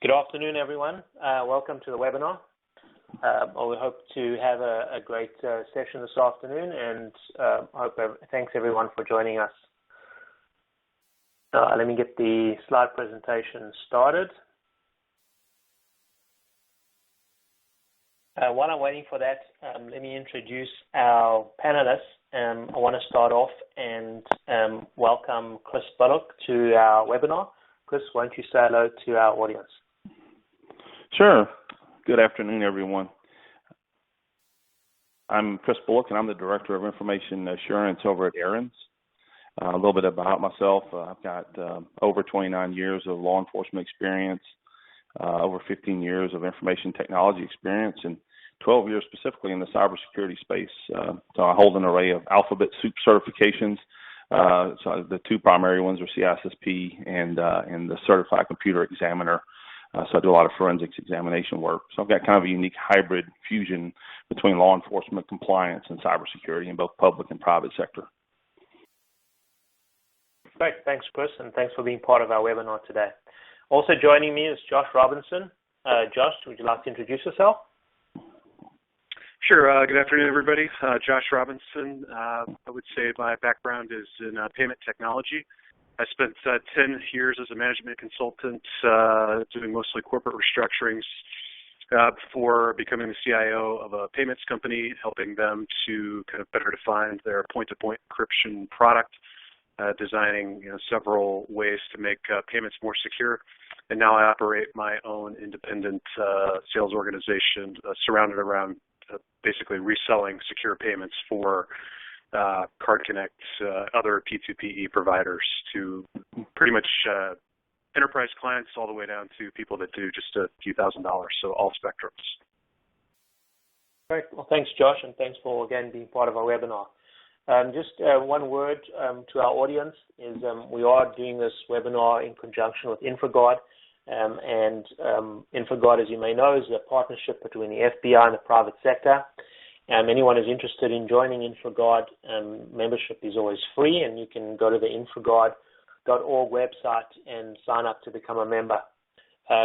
Good afternoon, everyone. Welcome to the webinar. We hope to have a great session this afternoon, and thanks everyone for joining us. Let me get the slide presentation started. While I'm waiting for that, let me introduce our panelists. I want to start off and welcome Chris Bullock to our webinar. Chris, why don't you say hello to our audience? Sure. Good afternoon, everyone. I'm Chris Bullock, and I'm the Director of Information Assurance over at Aaron's. A little bit about myself. I've got over 29 years of law enforcement experience, over 15 years of information technology experience, and 12 years specifically in the cybersecurity space. So I hold an array of alphabet soup certifications. So the two primary ones are CISSP and the Certified Computer Examiner. So I do a lot of forensics examination work. So I've got kind of a unique hybrid fusion between law enforcement, compliance, and cybersecurity in both public and private sector. Great. Thanks, Chris, and thanks for being part of our webinar today. Also joining me is Josh Robinson. Josh, would you like to introduce yourself? Sure. Good afternoon, everybody. Josh Robinson. I would say my background is in payment technology. I spent 10 years as a management consultant doing mostly corporate restructurings before becoming the CIO of a payments company, helping them to kind of better define their point-to-point encryption product, designing several ways to make payments more secure. And now I operate my own independent sales organization surrounded around basically reselling secure payments for Card Connect, other P2PE providers to pretty much enterprise clients all the way down to people that do just a few $1,000s, so all spectrums. Great. Well, thanks, Josh, and thanks for, again, being part of our webinar. Just one word to our audience is we are doing this webinar in conjunction with InfraGard. And InfraGard, as you may know, is a partnership between the FBI and the private sector. Anyone who's interested in joining InfraGard, membership is always free, and you can go to the infragard.org website and sign up to become a member.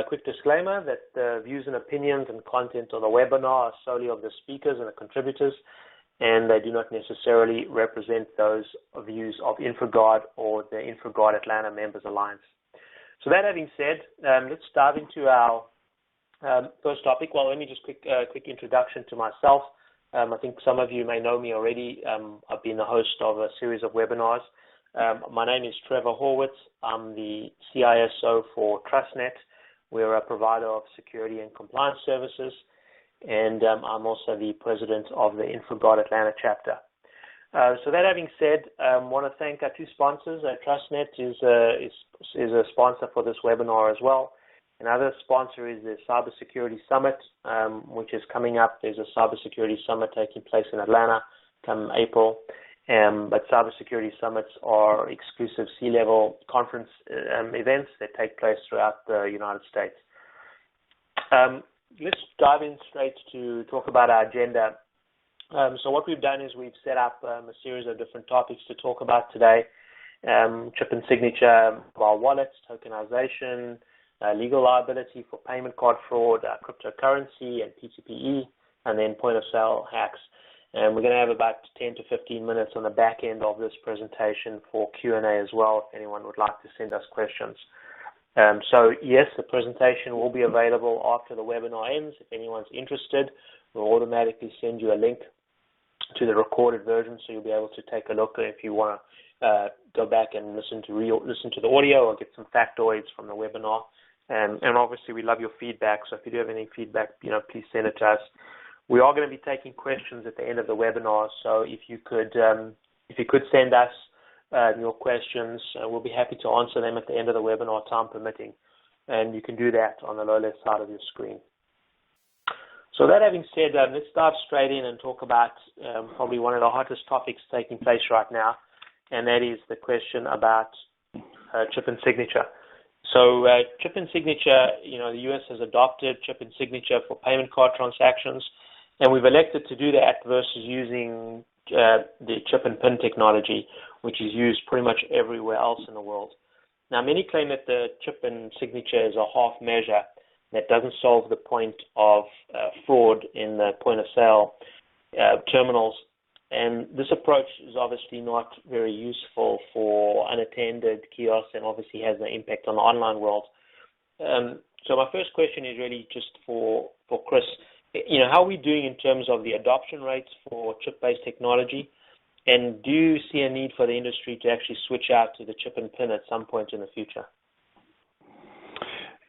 Quick disclaimer that the views and opinions and content of the webinar are solely of the speakers and the contributors, and they do not necessarily represent those views of InfraGard or the InfraGard Atlanta Members Alliance. So that having said, let's dive into our first topic. Well, let me just quick introduction to myself. I think some of you may know me already. I've been the host of a series of webinars. My name is Trevor Horwitz. I'm the CISO for TrustNet. We're a provider of security and compliance services, and I'm also the president of the InfraGard Atlanta chapter. So that having said, I want to thank our two sponsors. TrustNet is a sponsor for this webinar as well. Another sponsor is the Cybersecurity Summit, which is coming up. There's a Cybersecurity Summit taking place in Atlanta come April. But Cybersecurity Summits are exclusive C-level conference events that take place throughout the United States. Let's dive in straight to talk about our agenda. So what we've done is we've set up a series of different topics to talk about today. Chip and signature, mobile wallets, tokenization, legal liability for payment card fraud, cryptocurrency and P2PE, and then point-of-sale hacks. And we're going to have about 10 to 15 minutes on the back end of this presentation for Q&A as well, if anyone would like to send us questions. So, yes, the presentation will be available after the webinar ends. If anyone's interested, we'll automatically send you a link to the recorded version, so you'll be able to take a look if you want to go back and listen to the audio or get some factoids from the webinar. And obviously, we love your feedback. So if you do have any feedback, please send it to us. We are going to be taking questions at the end of the webinar. So if you could send us your questions, we'll be happy to answer them at the end of the webinar, time permitting. And you can do that on the lower left side of your screen. So that having said, let's dive straight in and talk about probably one of the hottest topics taking place right now, and that is the question about chip and signature. So chip and signature, the U.S. has adopted chip and signature for payment card transactions, and we've elected to do that versus using the chip and PIN technology, which is used pretty much everywhere else in the world. Now, many claim that the chip and signature is a half measure, that doesn't solve the point of fraud in the point of sale terminals. And this approach is obviously not very useful for unattended kiosks and obviously has an impact on the online world. So my first question is really just for Chris. How are we doing in terms of the adoption rates for chip-based technology? And do you see a need for the industry to actually switch out to the chip and pin at some point in the future?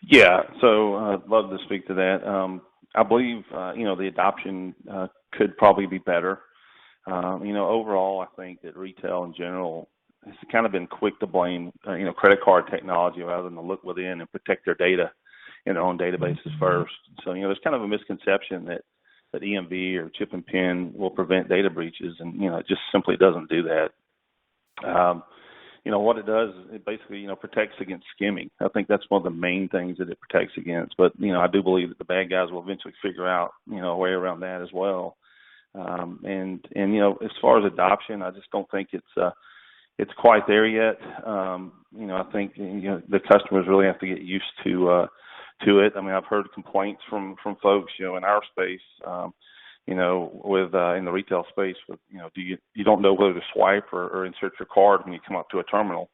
Yeah, so I'd love to speak to that. I believe, the adoption could probably be better. Overall, I think that retail in general has kind of been quick to blame, credit card technology rather than to look within and protect their data in their own databases first. So, there's kind of a misconception that EMV or chip and pin will prevent data breaches, and, it just simply doesn't do that. What it does is it basically, protects against skimming. I think that's one of the main things that it protects against. But, I do believe that the bad guys will eventually figure out, a way around that as well. And as far as adoption, I just don't think it's quite there yet. I think the customers really have to get used to it. I mean, I've heard complaints from folks, in our space, with in the retail space, with you don't know whether to swipe or insert your card when you come up to a terminal,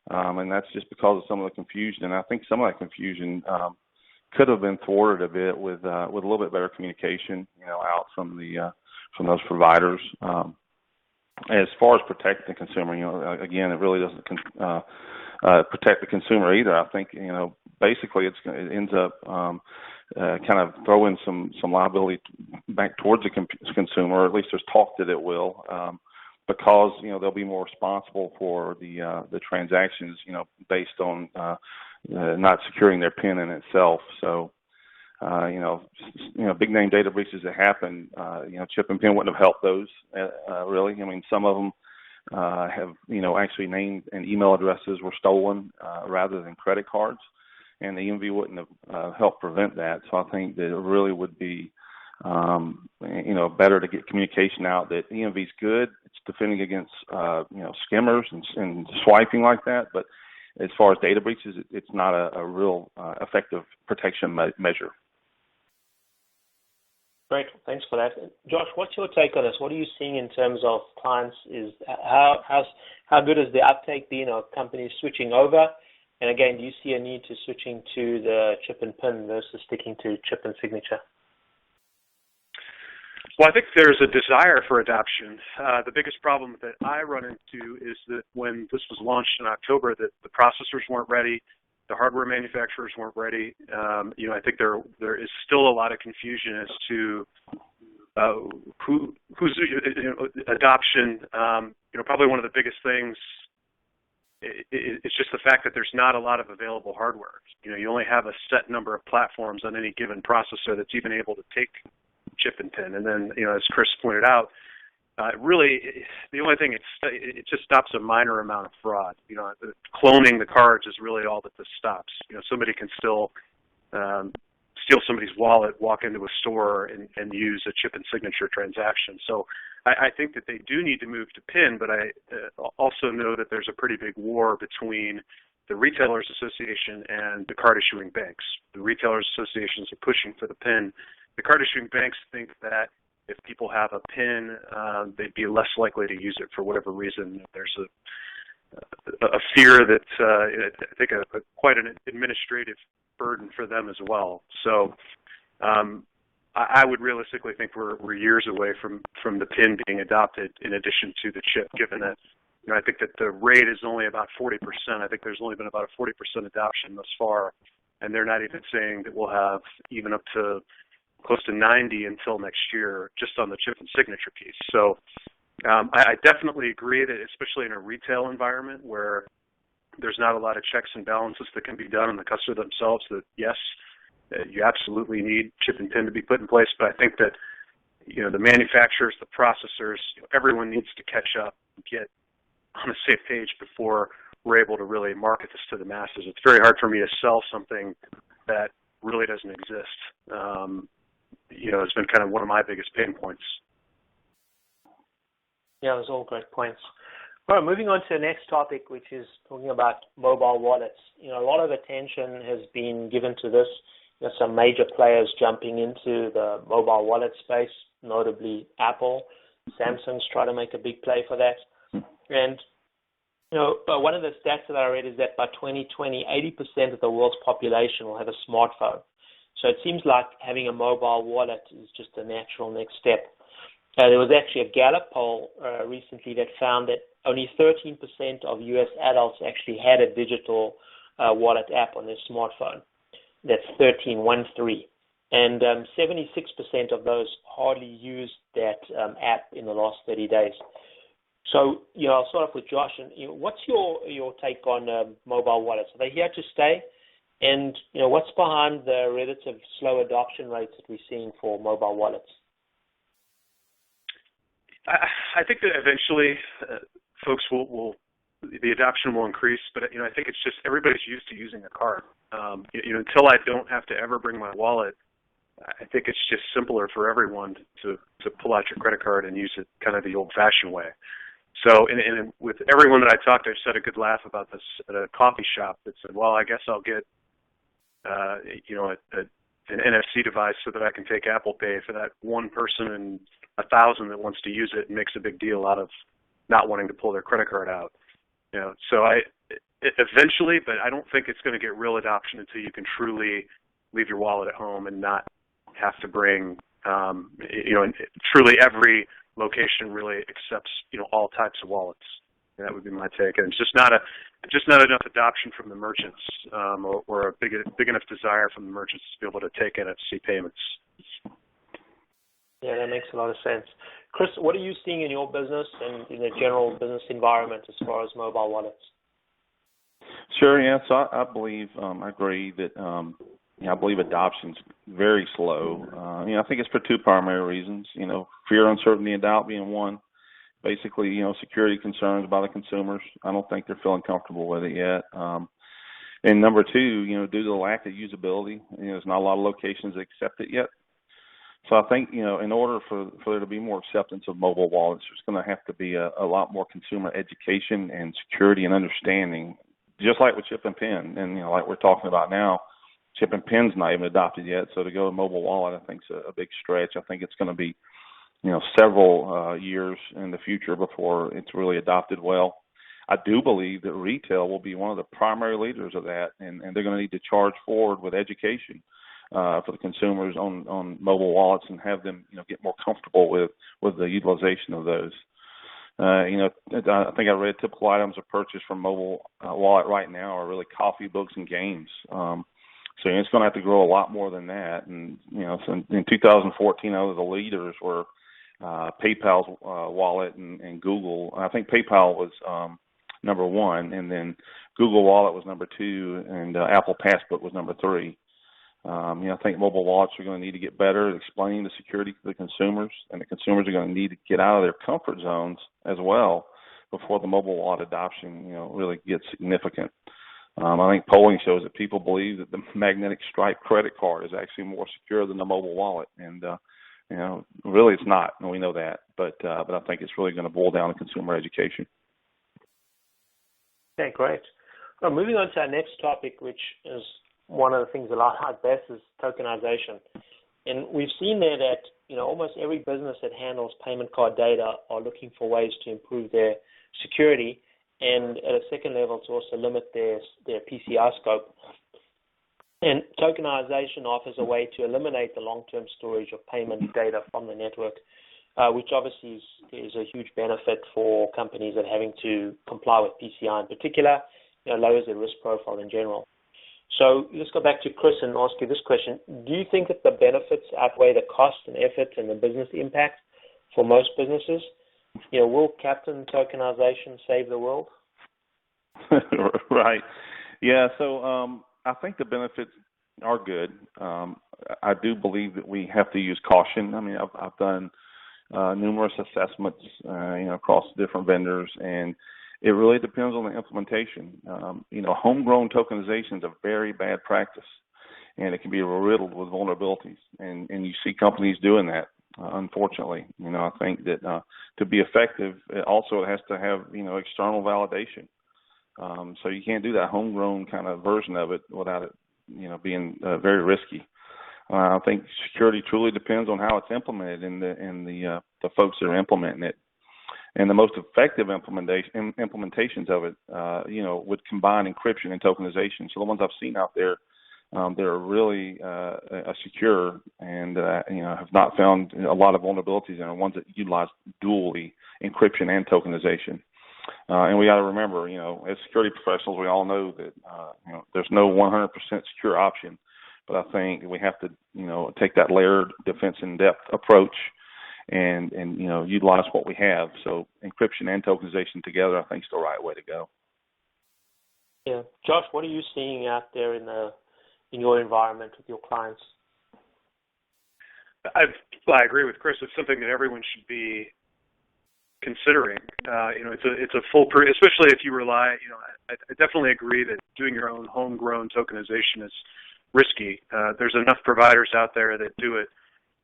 and that's just because of some of the confusion. And I think some of that confusion could have been thwarted a bit with a little bit better communication, out from from those providers. As far as protecting the consumer, again, it really doesn't protect the consumer either. I think, basically it ends up kind of throwing some liability back towards the consumer, or at least there's talk that it will, because, they'll be more responsible for the transactions, based on not securing their PIN in itself. So, big name data breaches that happen, chip and PIN wouldn't have helped those, really. I mean, some of them have, actually name and email addresses were stolen rather than credit cards, and the EMV wouldn't have helped prevent that. So I think that it really would be, better to get communication out that EMV is good. It's defending against, skimmers and swiping like that. But as far as data breaches, it's not a real effective protection measure. Great, thanks for that. Josh, what's your take on this? What are you seeing in terms of clients? How good has the uptake been of companies switching over? And again, do you see a need to switching to the chip and PIN versus sticking to chip and signature? Well, I think there's a desire for adoption. The biggest problem that I run into is that when this was launched in October, that the processors weren't ready, the hardware manufacturers weren't ready. I think there is still a lot of confusion as to who's adoption. Probably one of the biggest things it's just the fact that there's not a lot of available hardware. You only have a set number of platforms on any given processor that's even able to take chip and pin. And then, as Chris pointed out, really the only thing it just stops a minor amount of fraud. Cloning the cards is really all that this stops. Somebody can still steal somebody's wallet, walk into a store, and use a chip and signature transaction. So I think that they do need to move to PIN, but I also know that there's a pretty big war between the Retailers Association and the card issuing banks. The Retailers Associations are pushing for the PIN. The card issuing banks think that if people have a PIN, they'd be less likely to use it for whatever reason. There's a fear that I think quite an administrative burden for them as well. So I would realistically think we're years away from the PIN being adopted in addition to the chip, given that I think that the rate is only about 40%. I think there's only been about a 40% adoption thus far, and they're not even saying that we'll have even up to close to 90 until next year just on the chip and signature piece. So I definitely agree that, especially in a retail environment where there's not a lot of checks and balances that can be done on the customer themselves, that yes, you absolutely need chip and PIN to be put in place. But I think that, the manufacturers, the processors, everyone needs to catch up and get on the same page before we're able to really market this to the masses. It's very hard for me to sell something that really doesn't exist. It's been kind of one of my biggest pain points. Yeah, those are all great points. All right, moving on to the next topic, which is talking about mobile wallets. A lot of attention has been given to this, There's some major players jumping into the mobile wallet space, notably Apple. Samsung's trying to make a big play for that. And, one of the stats that I read is that by 2020, 80% of the world's population will have a smartphone. So it seems like having a mobile wallet is just a natural next step. There was actually a Gallup poll recently that found that only 13% of U.S. adults actually had a digital wallet app on their smartphone. That's 13. And 76% of those hardly used that app in the last 30 days. So, I'll start off with Josh. And what's your take on mobile wallets? Are they here to stay? And, what's behind the relative slow adoption rates that we're seeing for mobile wallets? I think that eventually folks the adoption will increase, but I think it's just everybody's used to using a card. Until I don't have to ever bring my wallet, I think it's just simpler for everyone to pull out your credit card and use it kind of the old-fashioned way. So, and with everyone that I talked to, I just had a good laugh about this at a coffee shop that said, well, I guess I'll get, an NFC device so that I can take Apple Pay for that one person in 1,000 that wants to use it and makes a big deal out of not wanting to pull their credit card out. So eventually, but I don't think it's going to get real adoption until you can truly leave your wallet at home and not have to bring, and truly every location really accepts, all types of wallets. And that would be my take. And it's just not enough adoption from the merchants, or a big enough desire from the merchants to be able to take NFC payments. Yeah, that makes a lot of sense. Chris, what are you seeing in your business and in the general business environment as far as mobile wallets? Sure, yeah. So I believe, I agree that, I believe adoption's very slow. I think it's for two primary reasons. Fear, uncertainty, and doubt being one. Basically, security concerns by the consumers. I don't think they're feeling comfortable with it yet. And number two, due to the lack of usability, there's not a lot of locations that accept it yet. So I think, in order for there to be more acceptance of mobile wallets, there's going to have to be a lot more consumer education and security and understanding, just like with chip and PIN. And, like we're talking about now, chip and PIN's not even adopted yet. So to go to mobile wallet, I think is a big stretch. I think it's going to be, several years in the future before it's really adopted well. I do believe that retail will be one of the primary leaders of that, and they're going to need to charge forward with education for the consumers on mobile wallets and have them, get more comfortable with the utilization of those. I think I read typical items of purchase from mobile wallet right now are really coffee, books, and games. So it's going to have to grow a lot more than that. And, so in 2014, other the leaders were PayPal's wallet and Google. I think PayPal was number one, and then Google Wallet was number two, and Apple Passbook was number three. I think mobile wallets are going to need to get better at explaining the security to the consumers, and the consumers are going to need to get out of their comfort zones as well before the mobile wallet adoption, really gets significant. I think polling shows that people believe that the magnetic stripe credit card is actually more secure than the mobile wallet, and really it's not, and we know that. But I think it's really going to boil down to consumer education. Okay, great. Well, moving on to our next topic, which is one of the things a lot like best, is tokenization. And we've seen there that, almost every business that handles payment card data are looking for ways to improve their security, and at a second level to also limit their PCI scope. And tokenization offers a way to eliminate the long-term storage of payment data from the network, which obviously is a huge benefit for companies that are having to comply with PCI in particular, lowers their risk profile in general. So let's go back to Chris and ask you this question. Do you think that the benefits outweigh the cost and effort and the business impact for most businesses? Will Captain Tokenization save the world? Right. Yeah, so I think the benefits are good. I do believe that we have to use caution. I mean, I've done numerous assessments, across different vendors, and it really depends on the implementation. Homegrown tokenization is a very bad practice, and it can be riddled with vulnerabilities, and you see companies doing that, unfortunately. I think that to be effective, it has to have, external validation. So you can't do that homegrown kind of version of it without it, being very risky. I think security truly depends on how it's implemented and the folks that are implementing it. And the most effective implementations of it, would combine encryption and tokenization. So the ones I've seen out there, they're really secure and have not found a lot of vulnerabilities in are ones that utilize dually encryption and tokenization. And we got to remember, as security professionals, we all know that there's no 100% secure option. But I think we have to, take that layered defense in depth approach and utilize what we have. So encryption and tokenization together, I think, is the right way to go. Yeah, Josh, what are you seeing out there in your environment with your clients? I agree with Chris. It's something that everyone should be considering. It's a especially if you rely. I definitely agree that doing your own homegrown tokenization is risky. There's enough providers out there that do it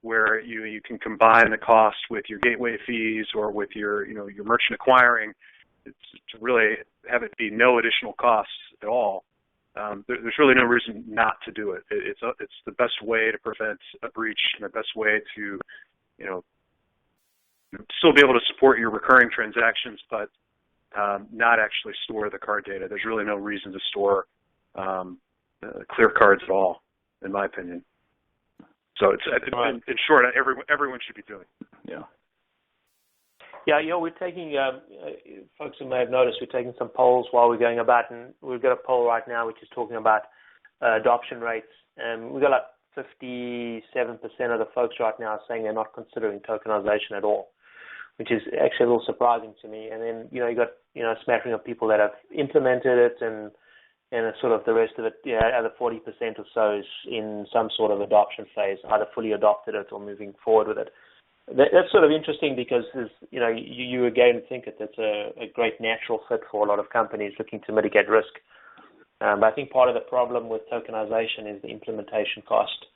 where you can combine the cost with your gateway fees or with your merchant acquiring to really have it be no additional costs at all. There's really no reason not to do it. It's the best way to prevent a breach and the best way to still be able to support your recurring transactions, but not actually store the card data. There's really no reason to store clear cards at all, in my opinion. So in short, everyone should be doing it. Yeah. Yeah, we're taking, folks who may have noticed, we're taking some polls while we're going about, and we've got a poll right now which is talking about adoption rates, and we've got like 57% of the folks right now saying they're not considering tokenization at all, which is actually a little surprising to me. And then, you got, a smattering of people that have implemented it, and sort of the rest of it, other 40% or so is in some sort of adoption phase, either fully adopted it or moving forward with it. That's sort of interesting because, you again think that that's a great natural fit for a lot of companies looking to mitigate risk. But I think part of the problem with tokenization is the implementation cost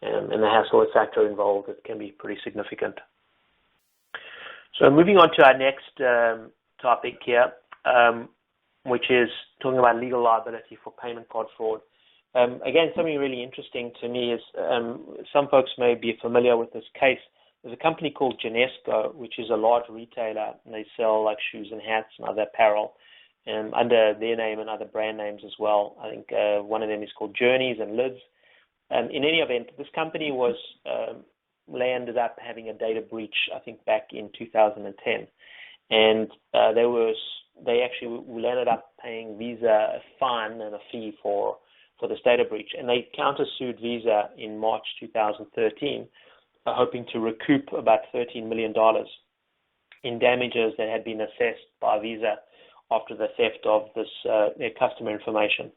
and the hassle factor involved. It can be pretty significant. So moving on to our next topic here, which is talking about legal liability for payment card fraud. Again, something really interesting to me is some folks may be familiar with this case. There's a company called Genesco, which is a large retailer, and they sell like shoes and hats and other apparel under their name and other brand names as well. I think one of them is called Journeys and Lids. In any event, this company landed up having a data breach, I think, back in 2010. And they actually landed up paying Visa a fine and a fee for this data breach. And they countersued Visa in March 2013, hoping to recoup about $13 million in damages that had been assessed by Visa after the theft of their customer information.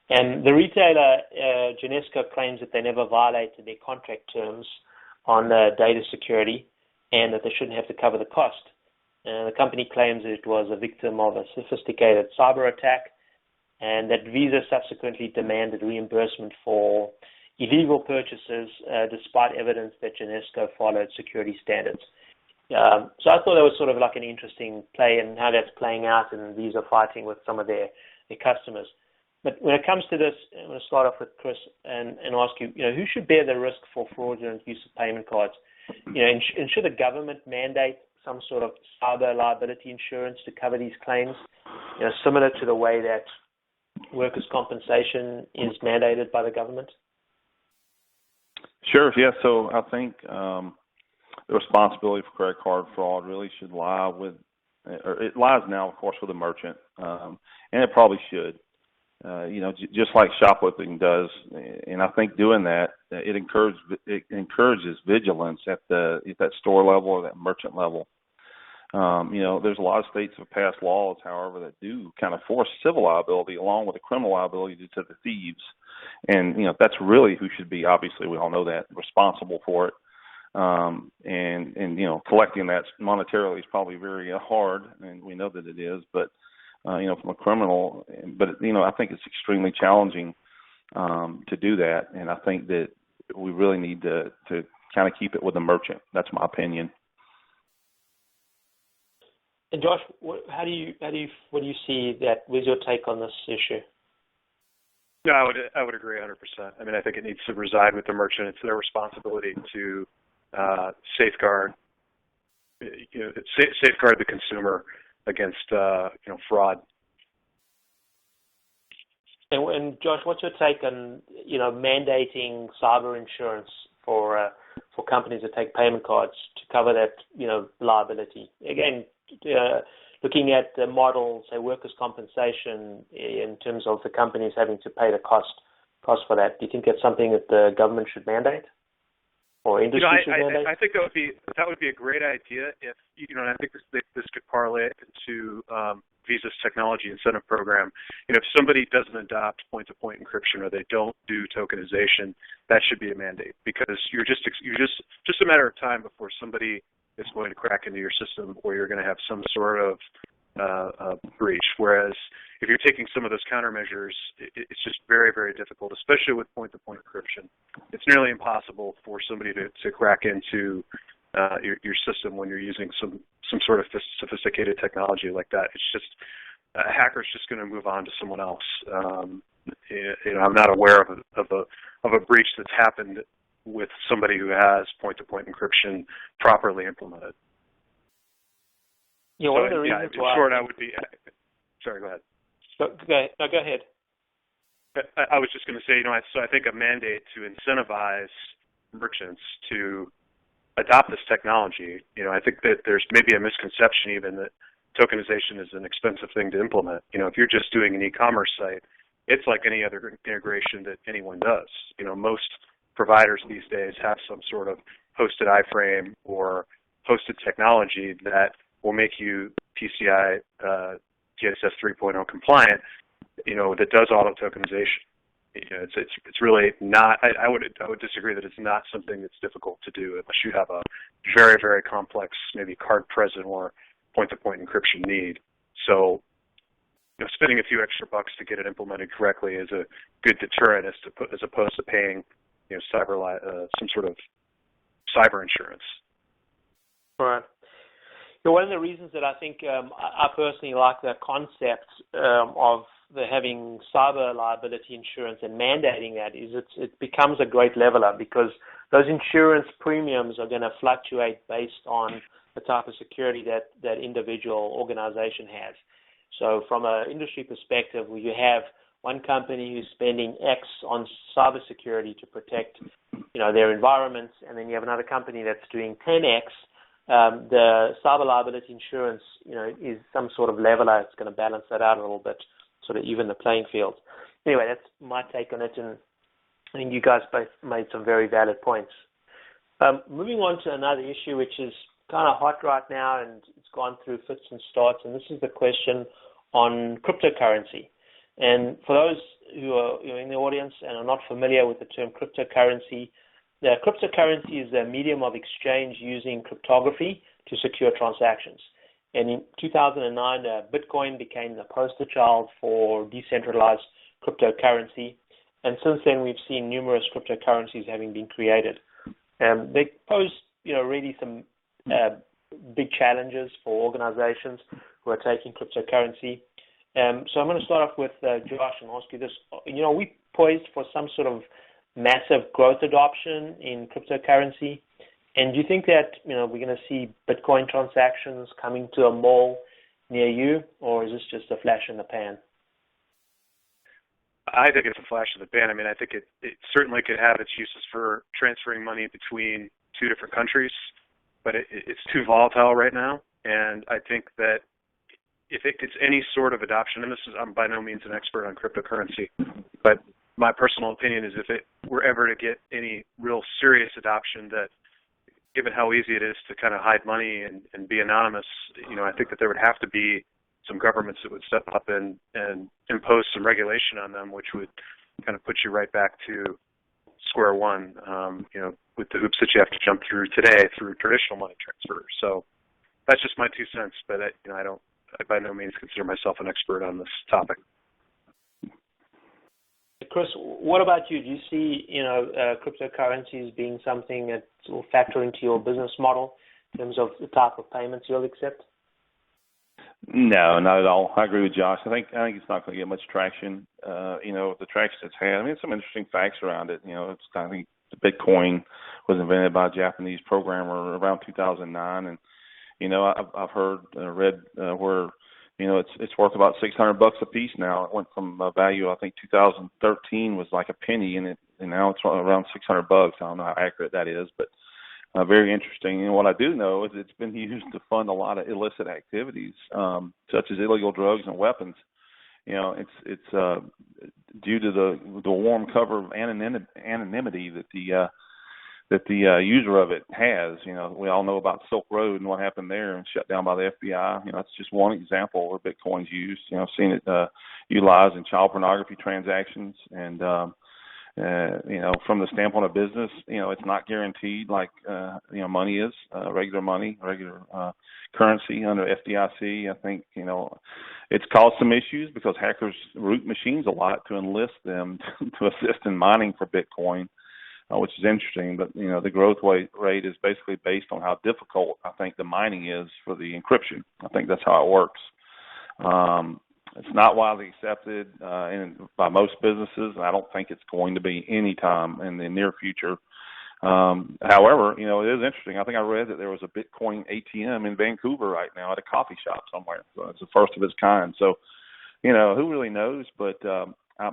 And the retailer, Genesco, claims that they never violated their contract terms on data security and that they shouldn't have to cover the cost. The company claims that it was a victim of a sophisticated cyber attack and that Visa subsequently demanded reimbursement for illegal purchases despite evidence that Genesco followed security standards. So I thought that was sort of like an interesting play and how that's playing out, and Visa fighting with some of their customers. But when it comes to this, I'm going to start off with Chris and ask you, who should bear the risk for fraudulent use of payment cards? And should the government mandate some sort of cyber liability insurance to cover these claims, similar to the way that workers' compensation is mandated by the government? Sure, yeah. So I think the responsibility for credit card fraud really should lie with, or it lies now, of course, with the merchant, and it probably should. Just like shoplifting does, and I think doing that, it encourages vigilance at that store level or that merchant level. There's a lot of states that have passed laws, however, that do kind of force civil liability along with the criminal liability to the thieves. And, that's really who should be, obviously, we all know that, responsible for it. And collecting that monetarily is probably very hard, and we know that it is, but, from a criminal, but, I think it's extremely challenging to do that. And I think that we really need to kind of keep it with the merchant. That's my opinion. And Josh, what do you see that? Where's your take on this issue? No, I would agree 100%. I mean, I think it needs to reside with the merchant. It's their responsibility to safeguard the consumer against fraud. And Josh, what's your take on mandating cyber insurance for companies that take payment cards to cover that liability? Again, looking at the model, say workers' compensation, in terms of the companies having to pay the cost for that. Do you think that's something that the government should mandate or industry should mandate? I think that would be a great idea if and I think this could parlay into Visa's technology incentive program. If somebody doesn't adopt point-to-point encryption or they don't do tokenization, that should be a mandate, because you're just a matter of time before somebody is going to crack into your system or you're going to have some sort of breach. Whereas if you're taking some of those countermeasures, it's just very, very difficult, especially with point-to-point encryption. It's nearly impossible for somebody to crack into your system when you're using some sort of sophisticated technology like that. It's just a hacker's just going to move on to someone else. I'm not aware of a breach that's happened with somebody who has point-to-point encryption properly implemented. One of the reasons in short, I would be. Sorry, go ahead. Go ahead. I was just going to say, so I think a mandate to incentivize merchants to adopt this technology. I think that there's maybe a misconception even that tokenization is an expensive thing to implement. If you're just doing an e-commerce site, it's like any other integration that anyone does. Most providers these days have some sort of hosted iframe or hosted technology that will make you PCI DSS 3.0 compliant, that does auto tokenization. It's really not. I would disagree that it's not something that's difficult to do unless you have a very, very complex, maybe card present or point-to-point encryption need. So, spending a few extra bucks to get it implemented correctly is a good deterrent as opposed to paying, some sort of cyber insurance. Right. One of the reasons that I think I personally like the concept of having cyber liability insurance and mandating that is it becomes a great leveler, because those insurance premiums are going to fluctuate based on the type of security that individual organization has. So from an industry perspective, where you have one company who's spending X on cybersecurity to protect their environments, and then you have another company that's doing 10X, the cyber liability insurance, is some sort of leveler. It's going to balance that out a little bit, sort of even the playing field. Anyway, that's my take on it, and I think you guys both made some very valid points. Moving on to another issue, which is kind of hot right now, and it's gone through fits and starts, and this is the question on cryptocurrency. And for those who are in the audience and are not familiar with the term cryptocurrency, the cryptocurrency is a medium of exchange using cryptography to secure transactions. And in 2009, Bitcoin became the poster child for decentralized cryptocurrency. And since then, we've seen numerous cryptocurrencies having been created. They pose, really some big challenges for organizations who are taking cryptocurrency. So I'm going to start off with Josh and ask you this. Are we poised for some sort of massive growth adoption in cryptocurrency? And do you think that, we're going to see Bitcoin transactions coming to a mall near you, or is this just a flash in the pan? I think it's a flash in the pan. I mean, I think it certainly could have its uses for transferring money between two different countries, but it's too volatile right now. And I think that if it gets any sort of adoption, and I'm by no means an expert on cryptocurrency, but my personal opinion is if it were ever to get any real serious adoption, that given how easy it is to kind of hide money and be anonymous, I think that there would have to be some governments that would step up and impose some regulation on them, which would kind of put you right back to square one, with the hoops that you have to jump through today through traditional money transfer. So that's just my 2 cents, but I by no means consider myself an expert on this topic. Chris, what about you? Do you see, cryptocurrencies being something that will factor into your business model in terms of the type of payments you'll accept? No, not at all. I agree with Josh. I think it's not going to get much traction. The traction it's had. I mean, some interesting facts around it. I think the Bitcoin was invented by a Japanese programmer around 2009, and I've heard read where it's worth about $600 a piece now. It went from a value, I think 2013 was like a penny, and now it's around $600. I don't know how accurate that is, but very interesting. And what I do know is it's been used to fund a lot of illicit activities, such as illegal drugs and weapons. It's due to the warm cover of anonymity that the user of it has. We all know about Silk Road and what happened there and shut down by the FBI. That's just one example where Bitcoin's used. I've seen it utilized in child pornography transactions, and from the standpoint of business, it's not guaranteed like money is, regular money, regular currency under FDIC. I think it's caused some issues because hackers root machines a lot to enlist them to assist in mining for Bitcoin. Which is interesting, but the growth rate is basically based on how difficult I think the mining is for the encryption. I think that's how it works. It's not widely accepted by most businesses, and I don't think it's going to be any time in the near future. However, it is interesting. I think I read that there was a Bitcoin ATM in Vancouver right now at a coffee shop somewhere. So it's the first of its kind. So, who really knows? But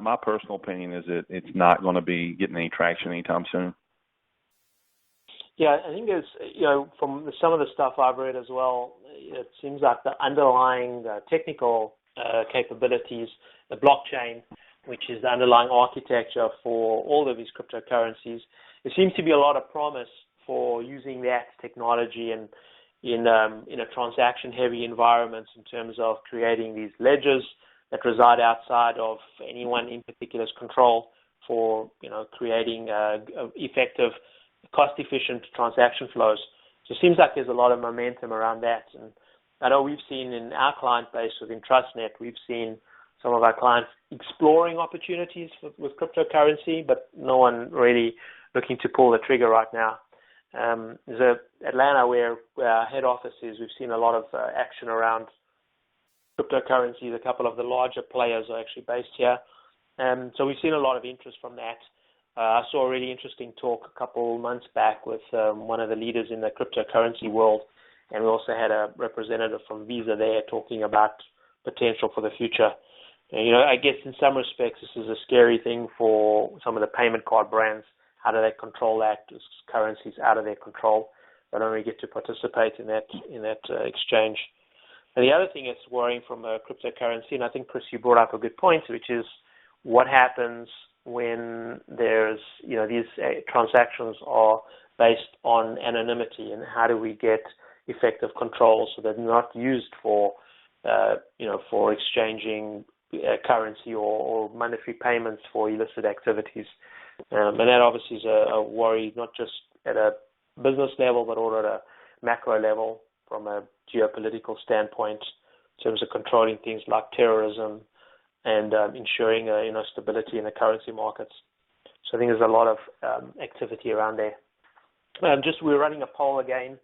my personal opinion is that it's not going to be getting any traction anytime soon. Yeah, I think there's, from some of the stuff I've read as well, it seems like the underlying technical capabilities, the blockchain, which is the underlying architecture for all of these cryptocurrencies, there seems to be a lot of promise for using that technology in a transaction-heavy environments in terms of creating these ledgers that reside outside of anyone in particular's control for creating effective, cost-efficient transaction flows. So it seems like there's a lot of momentum around that. And I know we've seen in our client base within TrustNet, we've seen some of our clients exploring opportunities with cryptocurrency, but no one really looking to pull the trigger right now. There's Atlanta where our head office is. We've seen a lot of action around cryptocurrencies. A couple of the larger players are actually based here. So we've seen a lot of interest from that. I saw a really interesting talk a couple months back with one of the leaders in the cryptocurrency world, and we also had a representative from Visa there talking about potential for the future. And, I guess in some respects this is a scary thing for some of the payment card brands. How do they control that? This currency's out of their control. They don't really get to participate in that exchange. And the other thing that's worrying from a cryptocurrency, and I think, Chris, you brought up a good point, which is what happens when there's, these transactions are based on anonymity, and how do we get effective control so they're not used for exchanging currency or monetary payments for illicit activities. And that obviously is a worry, not just at a business level, but also at a macro level from a geopolitical standpoint in terms of controlling things like terrorism and ensuring stability in the currency markets. So I think there's a lot of activity around there. We're running a poll again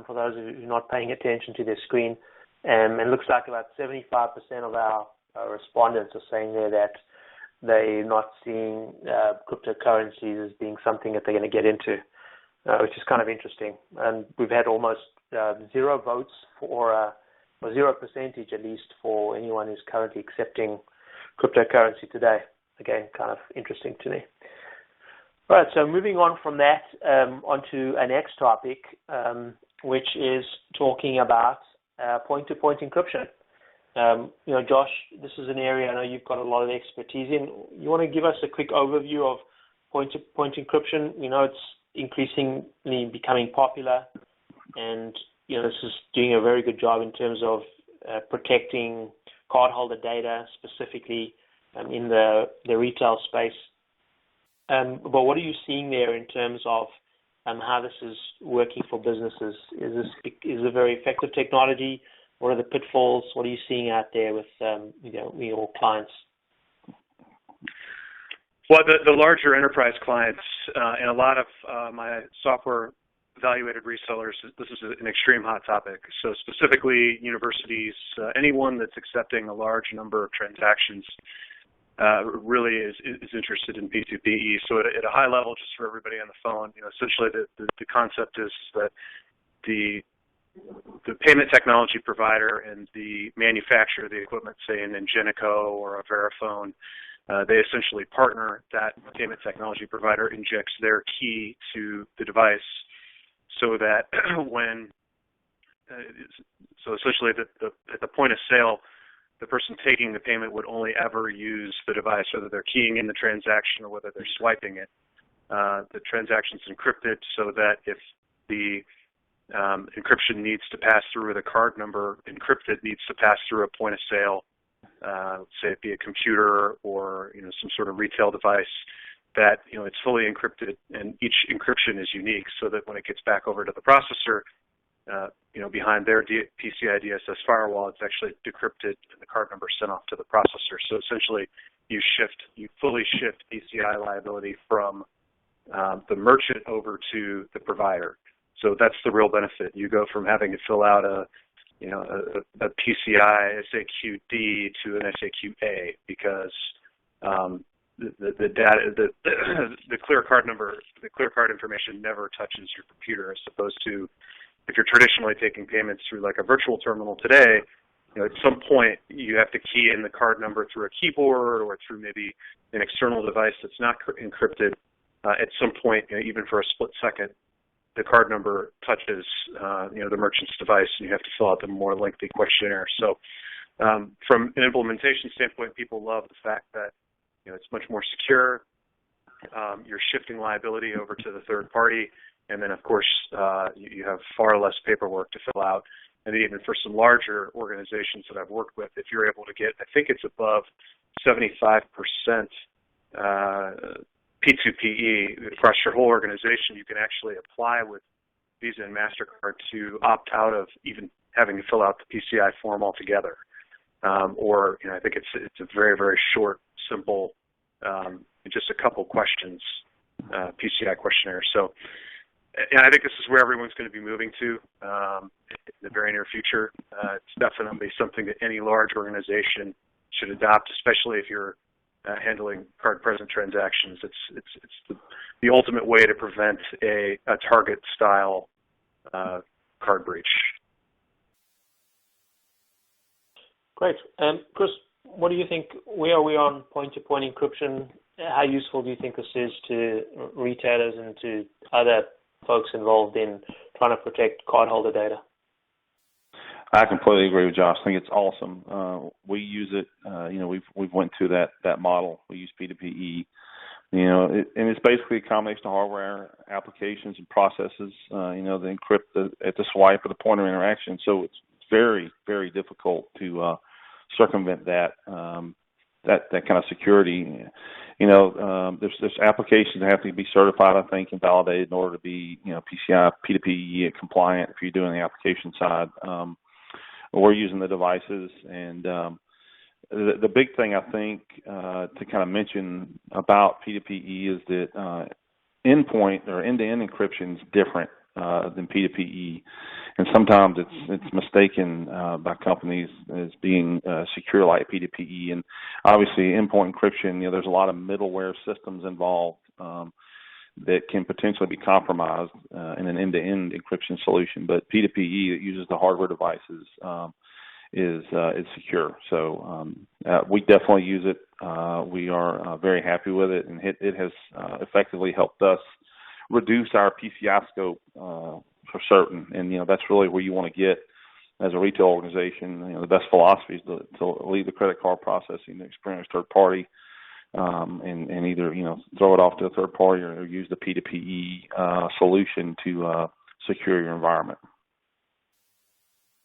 for those of you who are not paying attention to their screen. And it looks like about 75% of our respondents are saying there that they're not seeing cryptocurrencies as being something that they're going to get into, which is kind of interesting. And we've had almost 0 votes or 0% at least for anyone who's currently accepting cryptocurrency today. Again, kind of interesting to me. All right, so moving on from that onto our next topic, which is talking about point-to-point encryption. Josh, this is an area I know you've got a lot of expertise in. You want to give us a quick overview of point-to-point encryption? It's increasingly becoming popular, and this is doing a very good job in terms of protecting cardholder data, specifically in the retail space. But what are you seeing there in terms of how this is working for businesses? Is it very effective technology? What are the pitfalls? What are you seeing out there with your clients? Well, the larger enterprise clients and a lot of my software evaluated resellers, this is an extreme hot topic. So specifically universities, anyone that's accepting a large number of transactions really is interested in P2PE. So at a high level, just for everybody on the phone, essentially the concept is that the payment technology provider and the manufacturer of the equipment, say an Ingenico or a Verifone, they essentially partner. That payment technology provider injects their key to the device so that so essentially at the point of sale, the person taking the payment would only ever use the device, whether they're keying in the transaction or whether they're swiping it. The transaction's encrypted so that if the encryption needs to pass through, the card number encrypted needs to pass through a point of sale, say it be a computer or some sort of retail device, that it's fully encrypted and each encryption is unique, so that when it gets back over to the processor, behind their PCI DSS firewall, it's actually decrypted and the card number sent off to the processor. So essentially, you fully shift PCI liability from the merchant over to the provider. So that's the real benefit. You go from having to fill out a PCI SAQD to an SAQA because the data, the clear card number, the clear card information never touches your computer, as opposed to if you're traditionally taking payments through like a virtual terminal today. At some point you have to key in the card number through a keyboard or through maybe an external device that's not encrypted. At some point, even for a split second, the card number touches the merchant's device, and you have to fill out the more lengthy questionnaire. So from an implementation standpoint, people love the fact that it's much more secure. You're shifting liability over to the third party, and then of course you have far less paperwork to fill out. And even for some larger organizations that I've worked with, if you're able to get, I think it's above 75% P2PE across your whole organization, you can actually apply with Visa and MasterCard to opt out of even having to fill out the PCI form altogether. Or I think it's a very, very short, simple, just a couple questions, PCI questionnaire. So I think this is where everyone's going to be moving to in the very near future. It's definitely something that any large organization should adopt, especially if you're handling card-present transactions. It's the ultimate way to prevent a target-style card breach. Great. Chris, what do you think? Where are we on point-to-point encryption? How useful do you think this is to retailers and to other folks involved in trying to protect cardholder data? I completely agree with Josh. I think it's awesome. We use it. We've went to that model. We use P2PE. And it's basically a combination of hardware applications and processes. They encrypt at the swipe or the point of interaction. So it's very, very difficult to circumvent that kind of security. There's applications that have to be certified, I think, and validated in order to be PCI P2PE compliant if you're doing the application side. We're using the devices, and the big thing I think to kind of mention about P2PE is that endpoint or end-to-end encryption is different than P2PE, and sometimes it's mistaken by companies as being secure like P2PE. And obviously, endpoint encryption, there's a lot of middleware systems involved that can potentially be compromised in an end-to-end encryption solution. But P2PE that uses the hardware devices is secure. So we definitely use it. We are very happy with it, and it has effectively helped us reduce our PCI scope for certain. And that's really where you want to get as a retail organization. The best philosophy is to leave the credit card processing to experienced third party. And either throw it off to a third party or use the P2PE solution to secure your environment.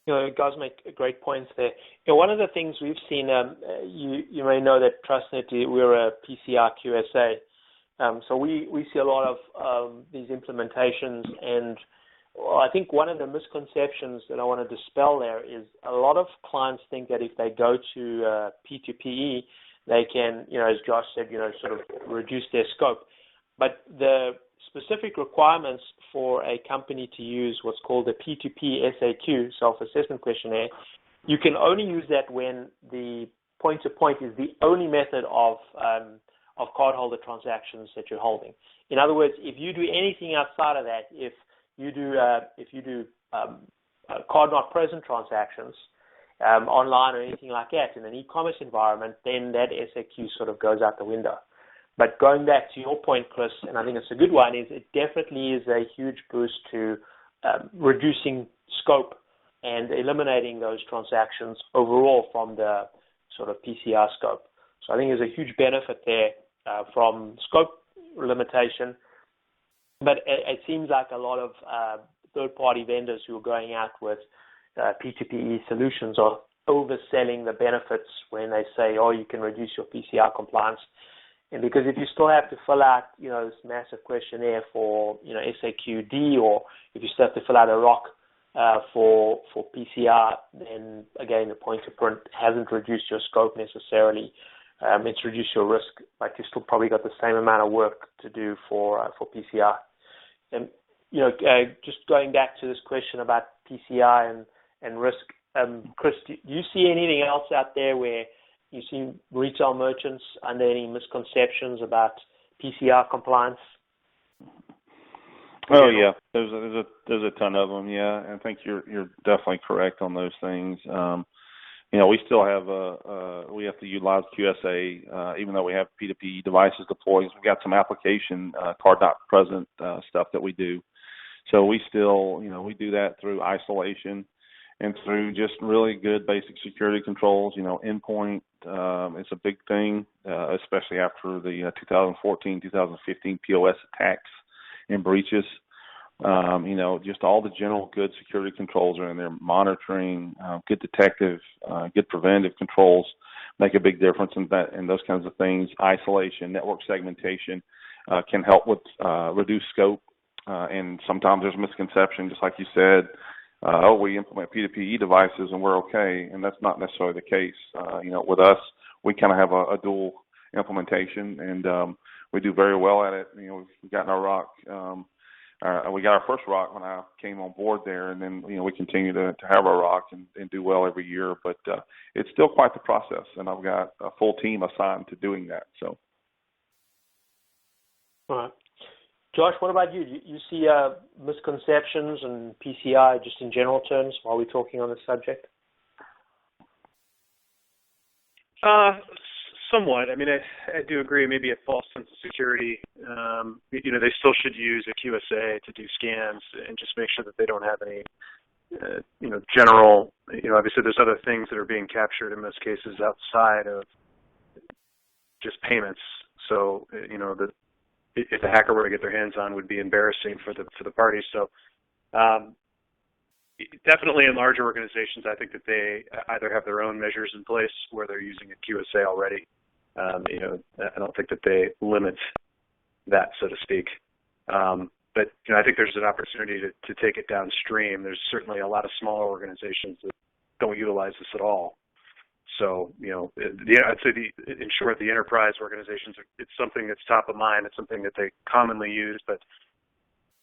You guys make great points there. One of the things we've seen, you may know that TrustNet, we're a PCI QSA, so we see a lot of these implementations, and I think one of the misconceptions that I want to dispel there is a lot of clients think that if they go to P2PE, they can, as Josh said, sort of reduce their scope. But the specific requirements for a company to use what's called a P2P SAQ, self-assessment questionnaire. You can only use that when the point-to-point is the only method of cardholder transactions that you're holding. In other words, if you do anything outside of that, if you do card not present transactions online or anything like that in an e-commerce environment, then that SAQ sort of goes out the window. But going back to your point, Chris, and I think it's a good one, is it definitely is a huge boost to reducing scope and eliminating those transactions overall from the sort of PCR scope. So I think there's a huge benefit there from scope limitation. But it seems like a lot of third-party vendors who are going out with P2P solutions are overselling the benefits when they say, oh, you can reduce your PCR compliance. And because if you still have to fill out, this massive questionnaire for, SAQD, or if you still have to fill out a ROC for PCR, then again, the point-to-print hasn't reduced your scope necessarily. It's reduced your risk, but you still probably got the same amount of work to do for PCR. And just going back to this question about PCI and risk, Chris, do you see anything else out there where you see retail merchants under any misconceptions about PCR compliance? Oh yeah, there's a ton of them. Yeah, I think you're definitely correct on those things. We still have we have to utilize QSA even though we have P2P devices deployed. We've got some application card not present stuff that we do. So we still we do that through isolation and through just really good basic security controls. Endpoint is a big thing, especially after the 2014, 2015 POS attacks and breaches. Just all the general good security controls are in there. Monitoring, good detective, good preventive controls make a big difference in that, and those kinds of things. Isolation, network segmentation can help with reduced scope. And sometimes there's misconception, just like you said. We implement P2P devices and we're okay, and that's not necessarily the case. With us, we kind of have a dual implementation, and we do very well at it. We've gotten our ROC. We got our first ROC when I came on board there, and then we continue to have our ROC and do well every year. But it's still quite the process, and I've got a full team assigned to doing that. So, all right. Josh, what about you? Do you see misconceptions and PCI just in general terms while we're talking on this subject? Somewhat. I mean, I do agree. Maybe a false sense of security. They still should use a QSA to do scans and just make sure that they don't have any, general. Obviously, there's other things that are being captured in most cases outside of just payments. So, if a hacker were to get their hands on, would be embarrassing for the parties. So, definitely in larger organizations, I think that they either have their own measures in place where they're using a QSA already. I don't think that they limit that, so to speak. But I think there's an opportunity to take it downstream. There's certainly a lot of smaller organizations that don't utilize this at all. So, I'd say in short, the enterprise organizations, it's something that's top of mind. It's something that they commonly use. But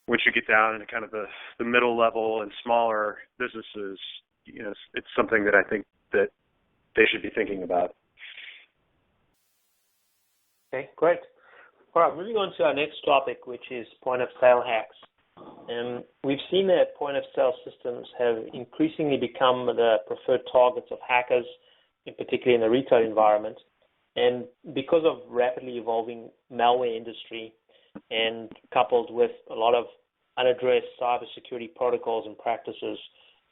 once you get down into kind of the middle level and smaller businesses, it's something that I think that they should be thinking about. Okay, great. All right, moving on to our next topic, which is point-of-sale hacks. And we've seen that point-of-sale systems have increasingly become the preferred targets of hackers, in particular in the retail environment. And because of rapidly evolving malware industry and coupled with a lot of unaddressed cybersecurity protocols and practices,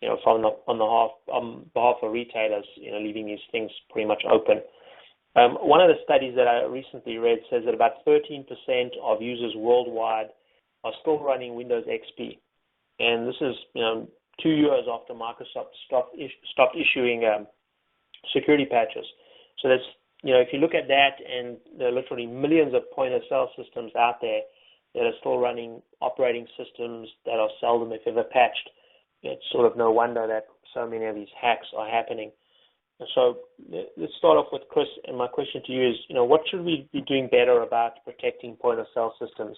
on behalf of retailers, leaving these things pretty much open. One of the studies that I recently read says that about 13% of users worldwide are still running Windows XP. And this is, 2 years after Microsoft stopped issuing security patches. So that's, if you look at that, and there are literally millions of point-of-sale systems out there that are still running operating systems that are seldom, if ever, patched, it's sort of no wonder that so many of these hacks are happening. So let's start off with Chris, and my question to you is, what should we be doing better about protecting point-of-sale systems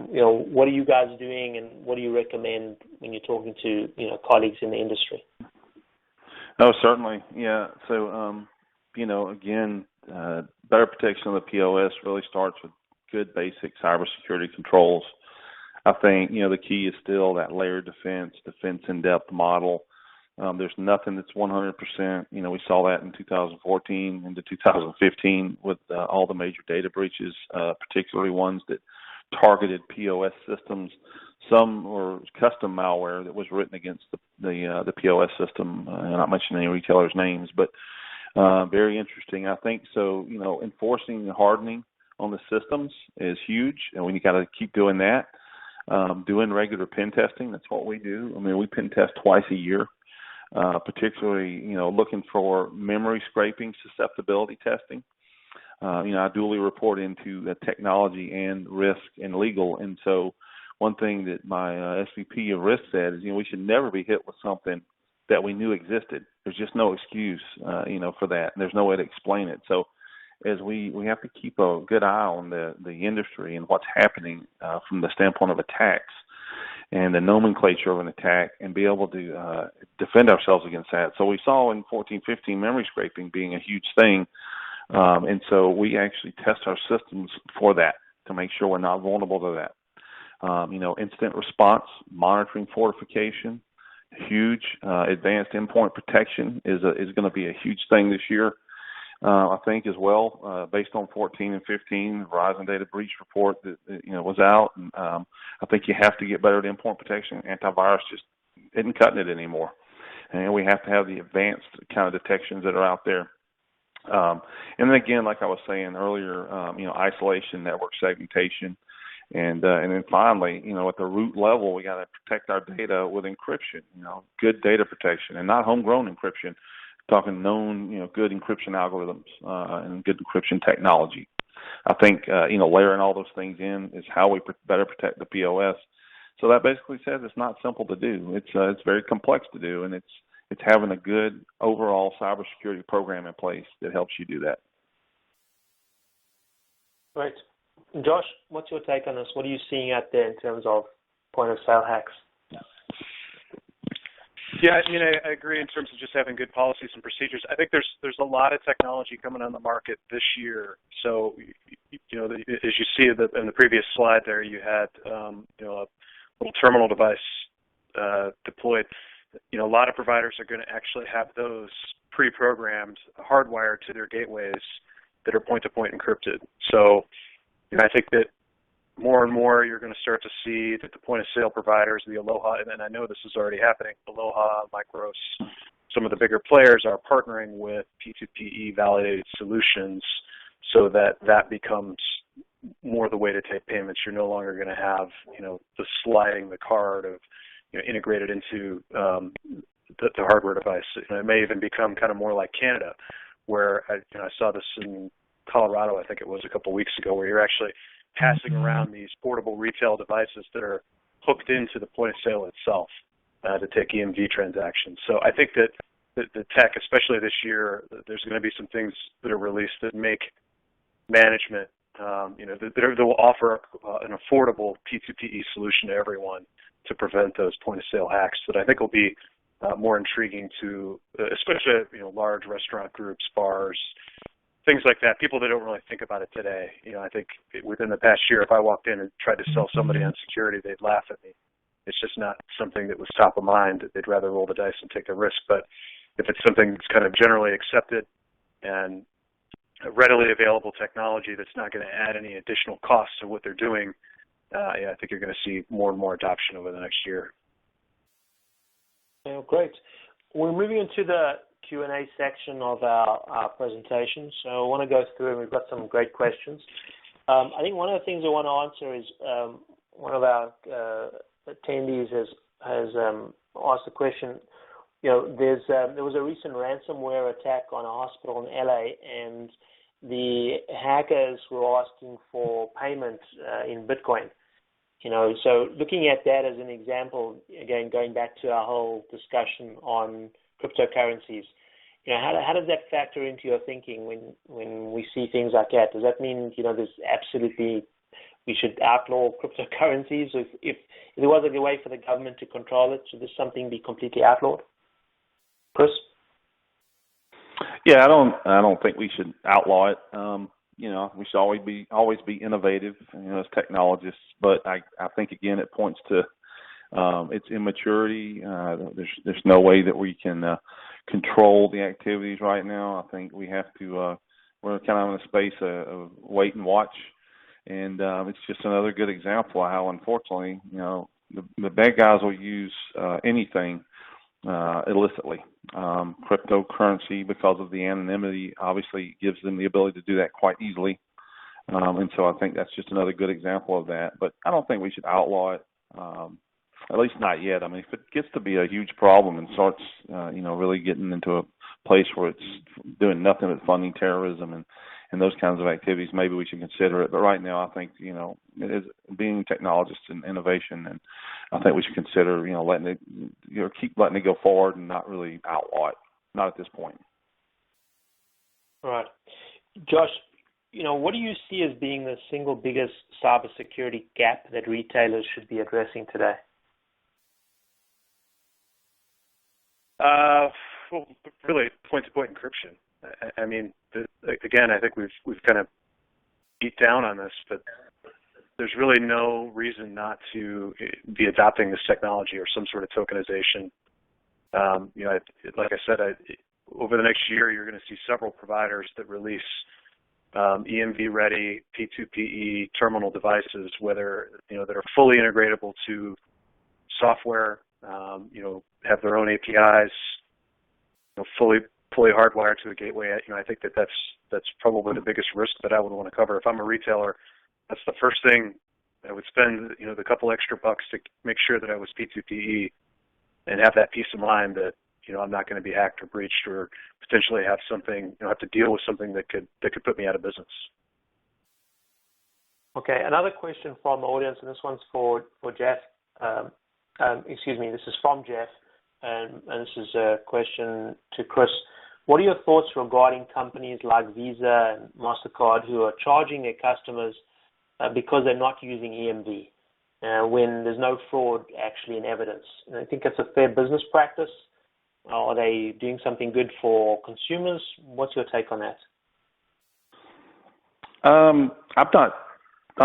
what are you guys doing, and what do you recommend when you're talking to colleagues in the industry? Oh, certainly, yeah. So, again, better protection of the POS really starts with good basic cybersecurity controls. I think the key is still that layered defense in depth model. There's nothing that's 100%. We saw that in 2014 into 2015 with all the major data breaches, particularly ones that targeted POS systems. Some were custom malware that was written against the POS system. Not mentioning any retailers' names, but very interesting. I think so. Enforcing the hardening on the systems is huge, and we got to keep doing that. Doing regular pen testing, that's what we do. I mean, we pen test twice a year. Particularly, looking for memory scraping susceptibility testing. I dually report into the technology and risk and legal. And so one thing that my SVP of risk said is, we should never be hit with something that we knew existed. There's just no excuse, for that. And there's no way to explain it. So as we have to keep a good eye on the industry and what's happening from the standpoint of attacks and the nomenclature of an attack, and be able to defend ourselves against that. So we saw in 14-15 memory scraping being a huge thing, and so we actually test our systems for that to make sure we're not vulnerable to that. Instant response, monitoring fortification, huge. Advanced endpoint protection is going to be a huge thing this year. I think as well, based on 14 and 15, Verizon data breach report that was out. And, I think you have to get better at endpoint protection. Antivirus just isn't cutting it anymore, and we have to have the advanced kind of detections that are out there. And then again, like I was saying earlier, isolation, network segmentation, and then finally, at the root level, we got to protect our data with encryption. Good data protection, and not homegrown encryption. Talking known, good encryption algorithms and good encryption technology. I think, layering all those things in is how we better protect the POS. So that basically says it's not simple to do. It's very complex to do, and it's having a good overall cybersecurity program in place that helps you do that. Right. Josh, what's your take on this? What are you seeing out there in terms of point-of-sale hacks? Yeah, I agree in terms of just having good policies and procedures. I think there's a lot of technology coming on the market this year. So, as you see in the previous slide there, you had a little terminal device deployed. A lot of providers are going to actually have those pre-programmed, hardwired to their gateways that are point-to-point encrypted. So, I think that more and more you're going to start to see that the point-of-sale providers, the Aloha, and I know this is already happening, Aloha, Micros, some of the bigger players are partnering with P2PE validated solutions so that becomes more the way to take payments. You're no longer going to have, the sliding the card of, integrated into the hardware device. It may even become kind of more like Canada, where I saw this in Colorado, I think it was a couple of weeks ago, where you're actually passing around these portable retail devices that are hooked into the point of sale itself to take EMV transactions. So I think that the tech, especially this year, there's going to be some things that are released that make management, that will offer an affordable P2PE solution to everyone to prevent those point of sale hacks that I think will be more intriguing to, especially large restaurant groups, bars, things like that, people that don't really think about it today. I think within the past year, if I walked in and tried to sell somebody on security, they'd laugh at me. It's just not something that was top of mind. They'd rather roll the dice and take the risk. But if it's something that's kind of generally accepted and readily available technology that's not going to add any additional costs to what they're doing, I think you're going to see more and more adoption over the next year. Yeah, great. We're moving into the Q&A section of our presentation. So I want to go through, and we've got some great questions. I think one of the things I want to answer is one of our attendees has asked the question. There was a recent ransomware attack on a hospital in LA, and the hackers were asking for payment in Bitcoin. So looking at that as an example, again, going back to our whole discussion on cryptocurrencies, how does that factor into your thinking when we see things like that? Does that mean, there's absolutely, we should outlaw cryptocurrencies? If there wasn't a way for the government to control it, should this something be completely outlawed? Chris? Yeah, I don't think we should outlaw it. We should always be innovative, as technologists. But I think again it points to its immaturity. There's no way that we can control the activities right now. I think we have to. We're kind of in a space of wait and watch, and it's just another good example of how, unfortunately, the bad guys will use anything illicitly. Cryptocurrency, because of the anonymity, obviously gives them the ability to do that quite easily. And so I think that's just another good example of that. But I don't think we should outlaw it, at least not yet. I mean, if it gets to be a huge problem and starts, really getting into a place where it's doing nothing but funding terrorism and those kinds of activities, maybe we should consider it. But right now, I think, it is being technologists and innovation, and I think we should consider, letting it, keep letting it go forward and not really outlaw it. Not at this point. All right. Josh, what do you see as being the single biggest cybersecurity gap that retailers should be addressing today? Well, really, point-to-point encryption. I mean, again, I think we've kind of beat down on this, but there's really no reason not to be adopting this technology or some sort of tokenization. Like I said, over the next year, you're going to see several providers that release EMV-ready P2PE terminal devices, that are fully integratable to software, have their own APIs, fully hardwired to the gateway. I think that's probably the biggest risk that I would want to cover. If I'm a retailer, that's the first thing I would spend, the couple extra bucks to make sure that I was P2PE and have that peace of mind that, I'm not going to be hacked or breached or potentially have something, have to deal with something that could put me out of business. Okay, another question from the audience, and this one's for Jeff. This is from Jeff, and this is a question to Chris. What are your thoughts regarding companies like Visa and MasterCard who are charging their customers because they're not using EMV when there's no fraud actually in evidence? And I think it's a fair business practice. Are they doing something good for consumers? What's your take on that? I'm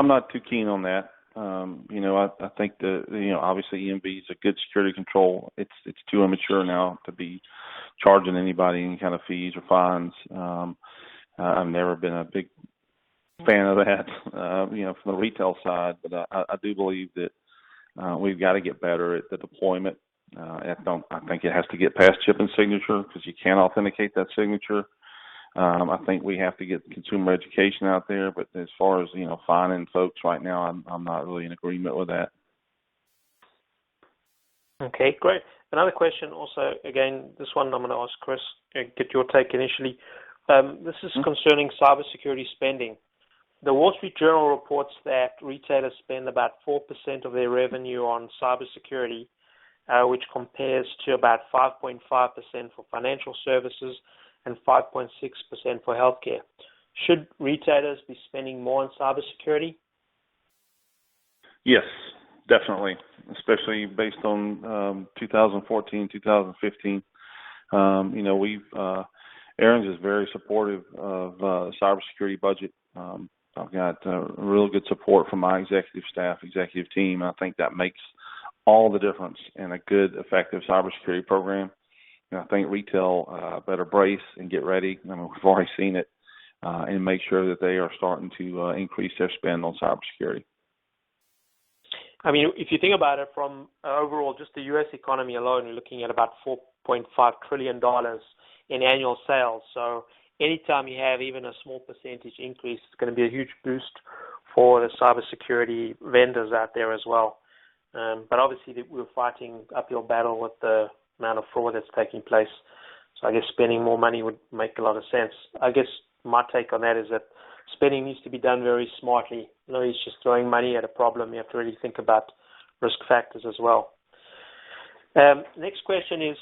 not too keen on that. I think obviously EMV is a good security control. It's too immature now to be charging anybody any kind of fees or fines. I've never been a big fan of that, from the retail side, but I do believe that we've got to get better at the deployment. I think it has to get past chip and signature because you can't authenticate that signature. I think we have to get consumer education out there, but as far as, fining folks right now, I'm not really in agreement with that. Okay, great. Another question also, again, this one I'm going to ask Chris, get your take initially. This is concerning cybersecurity spending. The Wall Street Journal reports that retailers spend about 4% of their revenue on cybersecurity, which compares to about 5.5% for financial services and 5.6% for healthcare. Should retailers be spending more on cybersecurity? Yes, definitely, especially based on 2014, 2015. Aaron's is very supportive of the cybersecurity budget. I've got real good support from my executive staff, executive team. I think that makes all the difference in a good, effective cybersecurity program. And I think retail better brace and get ready. I mean, we've already seen it, and make sure that they are starting to increase their spend on cybersecurity. I mean, if you think about it from overall, just the U.S. economy alone, you're looking at about $4.5 trillion in annual sales. So anytime you have even a small percentage increase, it's going to be a huge boost for the cybersecurity vendors out there as well. But obviously, we're fighting uphill battle with the amount of fraud that's taking place. So I guess spending more money would make a lot of sense. I guess my take on that is that spending needs to be done very smartly. It's just throwing money at a problem. You have to really think about risk factors as well. Next question is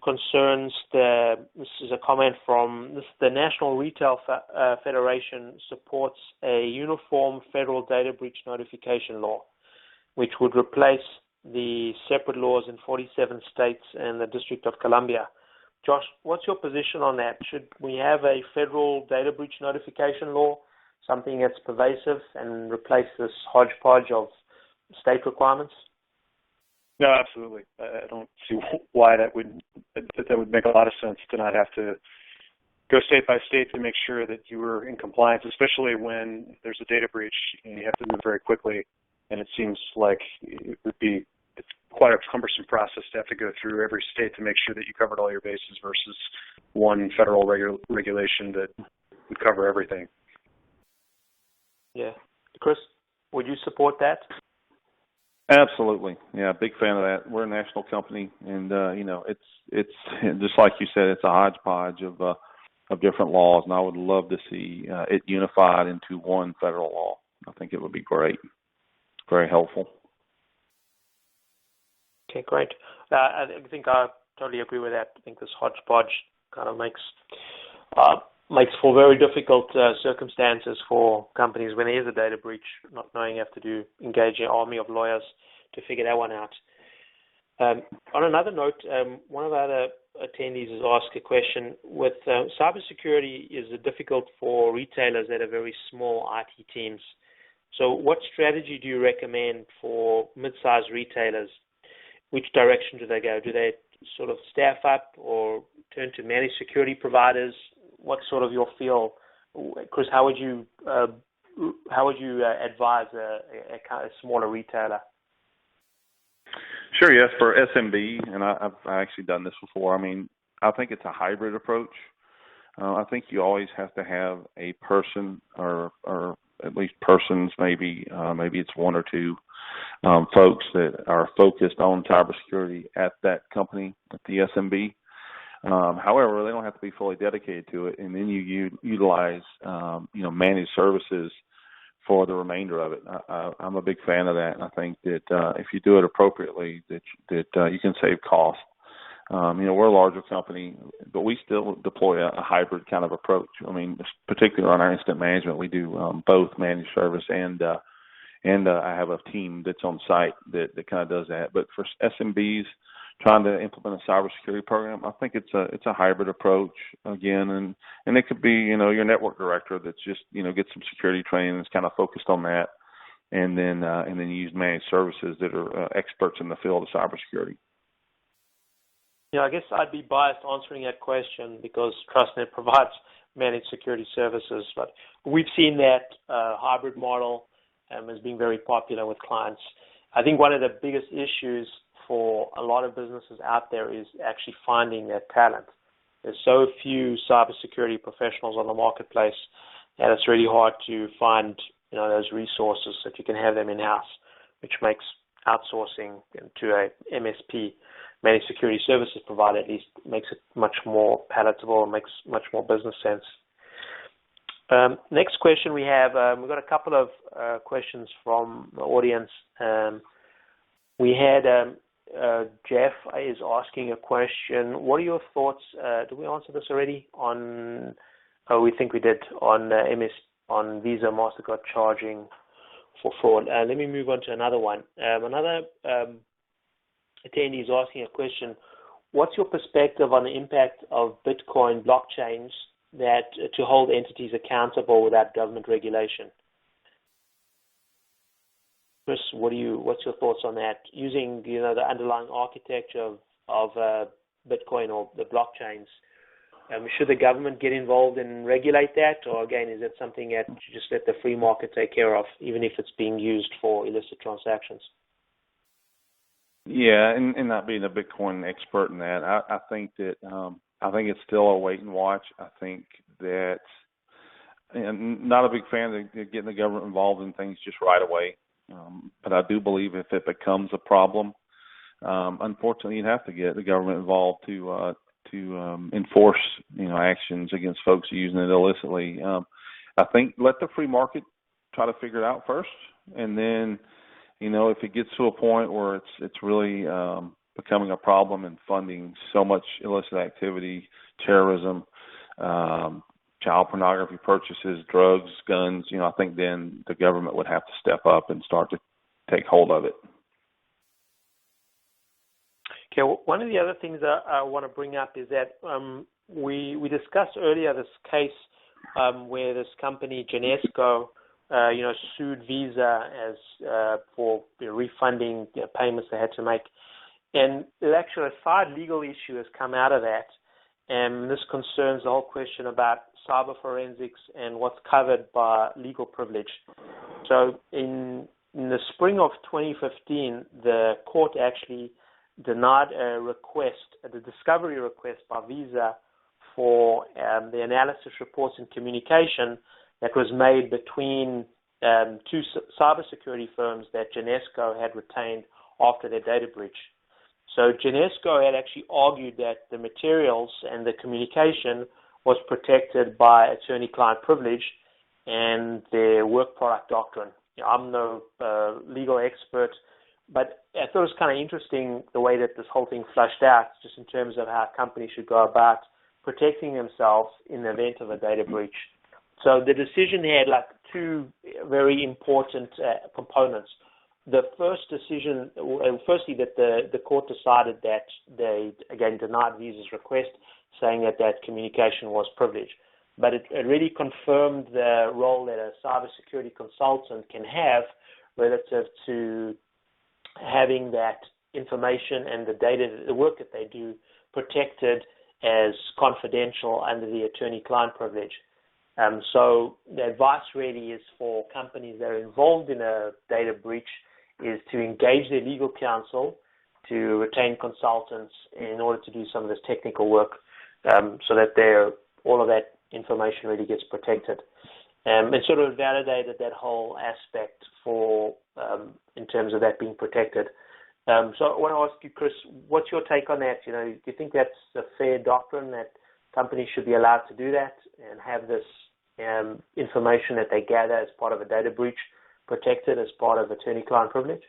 concerns this is a comment from the National Retail Federation supports a uniform federal data breach notification law, which would replace the separate laws in 47 states and the District of Columbia. Josh, what's your position on that? Should we have a federal data breach notification law, something that's pervasive, and replace this hodgepodge of state requirements? No, absolutely. I don't see why that would make a lot of sense to not have to go state by state to make sure that you were in compliance, especially when there's a data breach and you have to move very quickly. And it seems like it's quite a cumbersome process to have to go through every state to make sure that you covered all your bases versus one federal regulation that would cover everything. Yeah. Chris, would you support that? Absolutely. Yeah, big fan of that. We're a national company, and it's just like you said, it's a hodgepodge of different laws, and I would love to see it unified into one federal law. I think it would be great. Very helpful. Okay, great. I think I totally agree with that. I think this hodgepodge kind of makes for very difficult circumstances for companies when there is a data breach, not knowing you have to engage an army of lawyers to figure that one out. On another note, one of our other attendees has asked a question. With cybersecurity, is it difficult for retailers that are very small IT teams? So what strategy do you recommend for mid-sized retailers? Which direction do they go? Do they sort of staff up or turn to managed security providers? What's sort of your feel, Chris? How would you advise a smaller retailer? Sure. Yes, for SMB, and I've actually done this before. I mean, I think it's a hybrid approach. I think you always have to have a person or at least persons, maybe it's one or two folks that are focused on cybersecurity at that company, at the SMB. However, they don't have to be fully dedicated to it, and then you utilize managed services for the remainder of it. I'm a big fan of that, and I think that if you do it appropriately, that you can save costs. We're a larger company, but we still deploy a hybrid kind of approach. I mean, particularly on our incident management, we do both managed service and I have a team that's on site that kind of does that. But for SMBs trying to implement a cybersecurity program, I think it's a hybrid approach again, and it could be your network director that's just get some security training that's kind of focused on that, and then use managed services that are experts in the field of cybersecurity. Yeah, I guess I'd be biased answering that question because TrustNet provides managed security services, but we've seen that hybrid model as being very popular with clients. I think one of the biggest issues for a lot of businesses out there is actually finding that talent. There's so few cybersecurity professionals on the marketplace that it's really hard to find those resources that you can have them in-house, which makes outsourcing to a MSP, managed security services provider, at least makes it much more palatable and makes much more business sense. Next question we have, we've got a couple of questions from the audience. We had Jeff is asking a question. What are your thoughts? Did we answer this already? We think we did on Visa, MasterCard charging for fraud. Let me move on to another one. Another attendee is asking a question. What's your perspective on the impact of Bitcoin blockchains to hold entities accountable without government regulation? Chris, what's your thoughts on that? Using the underlying architecture of Bitcoin or the blockchains, should the government get involved and regulate that, or again, is it something that you just let the free market take care of, even if it's being used for illicit transactions? Yeah, and not being a Bitcoin expert in that, I think that I think it's still a wait and watch. I think that, and not a big fan of getting the government involved in things just right away. But I do believe if it becomes a problem, unfortunately, you'd have to get the government involved to enforce actions against folks using it illicitly. I think let the free market try to figure it out first, and then if it gets to a point where it's really becoming a problem and funding so much illicit activity, terrorism, child pornography purchases, drugs, guns, I think then the government would have to step up and start to take hold of it. Okay, one of the other things I want to bring up is that we discussed earlier this case where this company, Genesco, sued Visa as for refunding payments they had to make. And actually a side legal issue has come out of that, and this concerns the whole question about cyber forensics and what's covered by legal privilege. So in the spring of 2015, the court actually denied a request, the discovery request by Visa for the analysis reports and communication that was made between two cybersecurity firms that Genesco had retained after their data breach. So Genesco had actually argued that the materials and the communication was protected by attorney-client privilege and their work product doctrine. I'm no legal expert, but I thought it was kind of interesting the way that this whole thing flushed out, just in terms of how companies should go about protecting themselves in the event of a data breach. So the decision had like two very important components. The first decision, firstly, that the court decided that they, again, denied Visa's request, saying that communication was privileged. But it really confirmed the role that a cybersecurity consultant can have relative to having that information and the data, the work that they do, protected as confidential under the attorney-client privilege. So the advice really is for companies that are involved in a data breach is to engage their legal counsel, to retain consultants in order to do some of this technical work, so that all of that information really gets protected. And sort of validated that whole aspect for in terms of that being protected. So I want to ask you, Chris, what's your take on that? Do you think that's a fair doctrine that companies should be allowed to do that and have this information that they gather as part of a data breach protected as part of attorney-client privilege?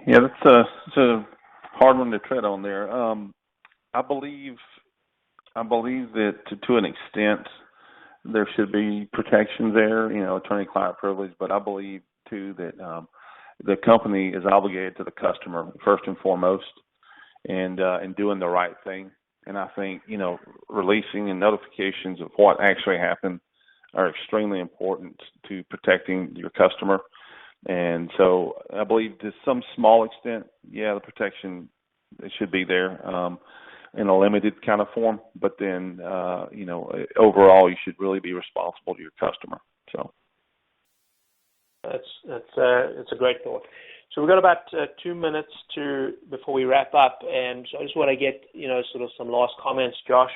Yeah, it's a hard one to tread on there. I believe that to an extent there should be protections there, attorney-client privilege, but I believe too that the company is obligated to the customer first and foremost, and doing the right thing. And I think releasing and notifications of what actually happened are extremely important to protecting your customer. And so I believe to some small extent, the protection it should be there in a limited kind of form. But then, overall, you should really be responsible to your customer. So that's a great thought. So we've got about 2 minutes before we wrap up, and so I just want to get sort of some last comments, Josh.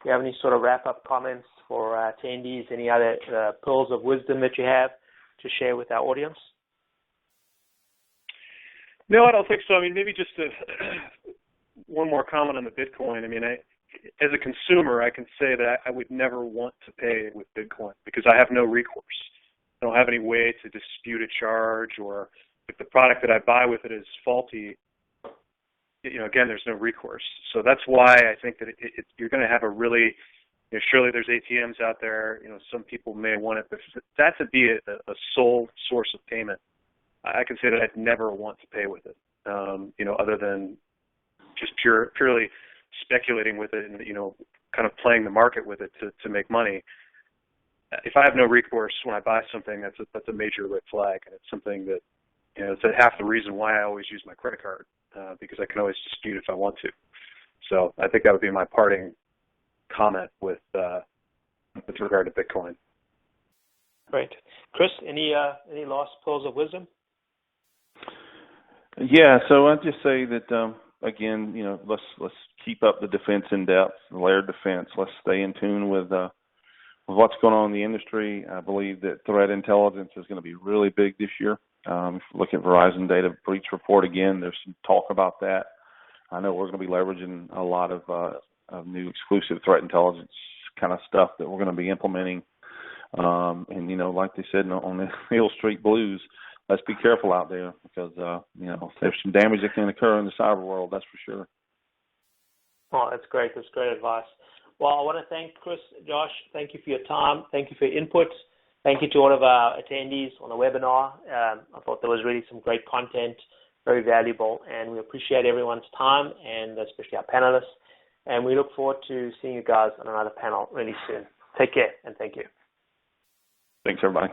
Do you have any sort of wrap-up comments for attendees? Any other pearls of wisdom that you have to share with our audience? No, I don't think so. I mean, maybe just one more comment on the Bitcoin. I mean, as a consumer, I can say that I would never want to pay with Bitcoin because I have no recourse. I don't have any way to dispute a charge, or if the product that I buy with it is faulty, again, there's no recourse. So that's why I think that you're going to have a really, surely there's ATMs out there, some people may want it, but that to be a sole source of payment, I can say that I'd never want to pay with it, other than just purely speculating with it and, kind of playing the market with it to make money. If I have no recourse when I buy something, that's a major red flag, and it's something that, it's half the reason why I always use my credit card, because I can always dispute if I want to. So I think that would be my parting comment with regard to Bitcoin. Great. Chris, any last pearls of wisdom? Yeah, so I'd just say that, again, let's keep up the defense in depth, the layered defense. Let's stay in tune with what's going on in the industry. I believe that threat intelligence is going to be really big this year. If you look at Verizon data breach report again, there's some talk about that. I know we're going to be leveraging a lot of new exclusive threat intelligence kind of stuff that we're going to be implementing. And like they said on the Hill Street Blues, let's be careful out there because, there's some damage that can occur in the cyber world, that's for sure. Oh, that's great. That's great advice. Well, I want to thank Chris, Josh. Thank you for your time. Thank you for your input. Thank you to all of our attendees on the webinar. I thought there was really some great content, very valuable, and we appreciate everyone's time, and especially our panelists. And we look forward to seeing you guys on another panel really soon. Take care, and thank you. Thanks, everybody.